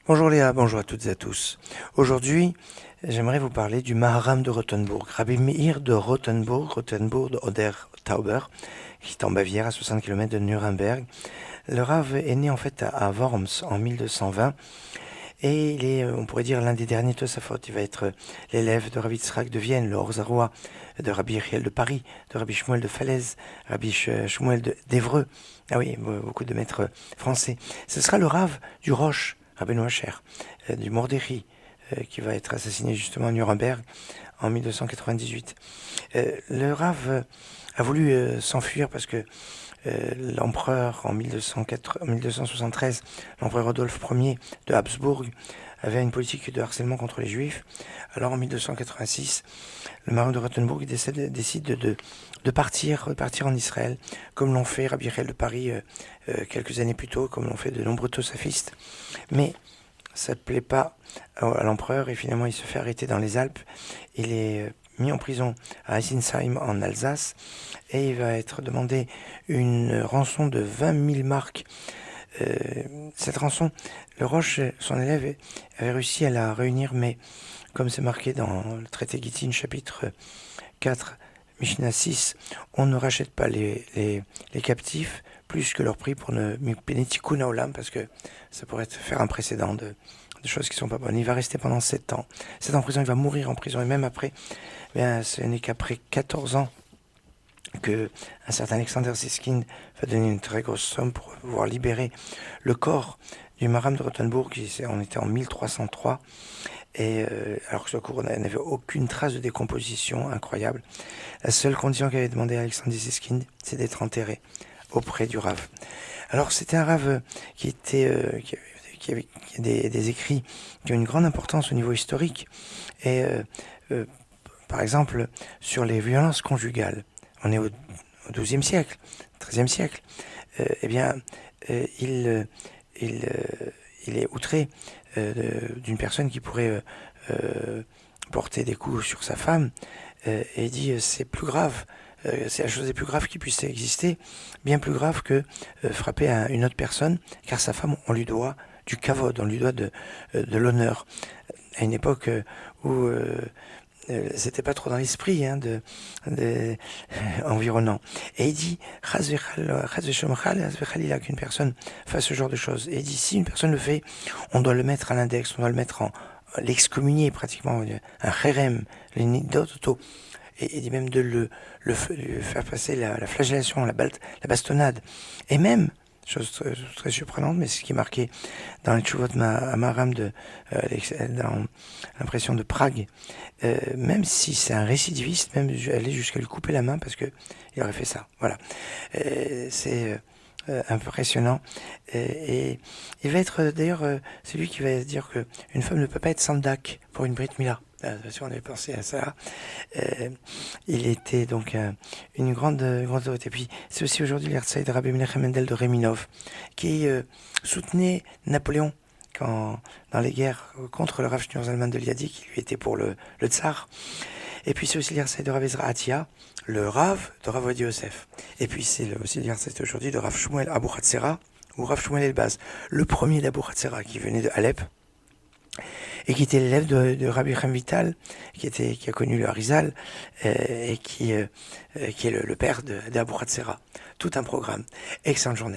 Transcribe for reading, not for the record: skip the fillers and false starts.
Bonjour Léa, bonjour à toutes et à tous. Aujourd'hui, j'aimerais vous parler du Maharam de Rothenburg, Rabbi Meir de Rothenburg de Oder-Tauber, qui est en Bavière, à 60 km de Nuremberg. Le Rav est né en fait à Worms en 1220 et il est, on pourrait dire, l'un des derniers Tosafot. Il va être l'élève de Rabbi Yitzhak de Vienne, le Horzarois, de Rabbi Yechiel de Paris, de Rabbi Shmuel de Falaise, Rabbi Shmuel d'Evreux. Ah oui, beaucoup de maîtres français. Ce sera le Rav du Roche, Rabbeinu Asher, du Mordechai, qui va être assassiné justement à Nuremberg en 1298. Le Rav a voulu s'enfuir parce que l'empereur en 1273, l'empereur Rodolphe Ier de Habsbourg, avait une politique de harcèlement contre les juifs. Alors en 1286, le Maharam de Rothenburg décide de partir en Israël, comme l'ont fait Rabbi Yechiel de Paris quelques années plus tôt, comme l'ont fait de nombreux tosafistes. Mais ça ne plaît pas à l'empereur et finalement il se fait arrêter dans les Alpes. Il est mis en prison à Einsheim en Alsace et il va être demandé une rançon de 20 000 marks. Cette rançon, le Roche, son élève, avait réussi à la réunir, mais comme c'est marqué dans le traité Gittin, chapitre 4, Mishnah 6, on ne rachète pas les captifs plus que leur prix pour ne pénéticoun olam, parce que ça pourrait faire un précédent de choses qui sont pas bonnes. Il va rester pendant 7 ans. 7 ans en prison, il va mourir en prison, et même après, bien, ce n'est qu'après 14 ans que un certain Alexander Siskin va donner une très grosse somme pour pouvoir libérer le corps du Maharam de Rothenburg. On était en 1303, et alors que ce corps n'avait aucune trace de décomposition, incroyable. La seule condition qu'avait demandé Alexander Siskin, c'est d'être enterré auprès du Rav. Alors c'était un Rav qui avait des écrits qui ont une grande importance au niveau historique, et par exemple sur les violences conjugales. On est au XIIe siècle, XIIIe siècle. Eh bien, il est outré d'une personne qui pourrait porter des coups sur sa femme, et dit c'est plus grave, c'est la chose la plus grave qui puisse exister, bien plus grave que frapper à une autre personne, car sa femme, on lui doit du kavod, on lui doit de l'honneur. À une époque où c'était pas trop dans l'esprit environnant. Et il dit qu'une personne fasse ce genre de choses. Et il dit si une personne le fait, on doit le mettre à l'index, on doit le mettre l'excommunier pratiquement, un kherem, l'anecdote. Et il dit même de le faire passer la flagellation, la bastonnade. Et même, chose très surprenante, mais c'est ce qui est marqué dans les Tshuvot Maharam dans l'impression de Prague, même si c'est un récidiviste, même aller jusqu'à lui couper la main parce que il aurait fait ça. Voilà, c'est impressionnant. Et il va être d'ailleurs c'est lui qui va dire que une femme ne peut pas être sandak pour une Brit Mila. Si on avait pensé à ça, il était donc une grande autorité. Puis c'est aussi aujourd'hui l'Herzog de Rabbi Menachem Mendel de Reminov qui soutenait Napoléon dans les guerres contre le Rav Shneur Zalman de Liadi, qui lui était pour le tsar. Et puis c'est aussi l'Herzog de Rav Ezra Atia, le Rav de Rav Ovadia Yosef. Et puis c'est aussi l'Herzog aujourd'hui de Rav Shmuel Abu Hatzera, ou Rav Shmuel Elbaz, le premier d'Abu Hatzera qui venait de Alep, et qui était l'élève de Rabbi Chaim Vital, qui a connu le Harizal, et qui est le père d'Abu Hatzera. Tout un programme. Excellente journée.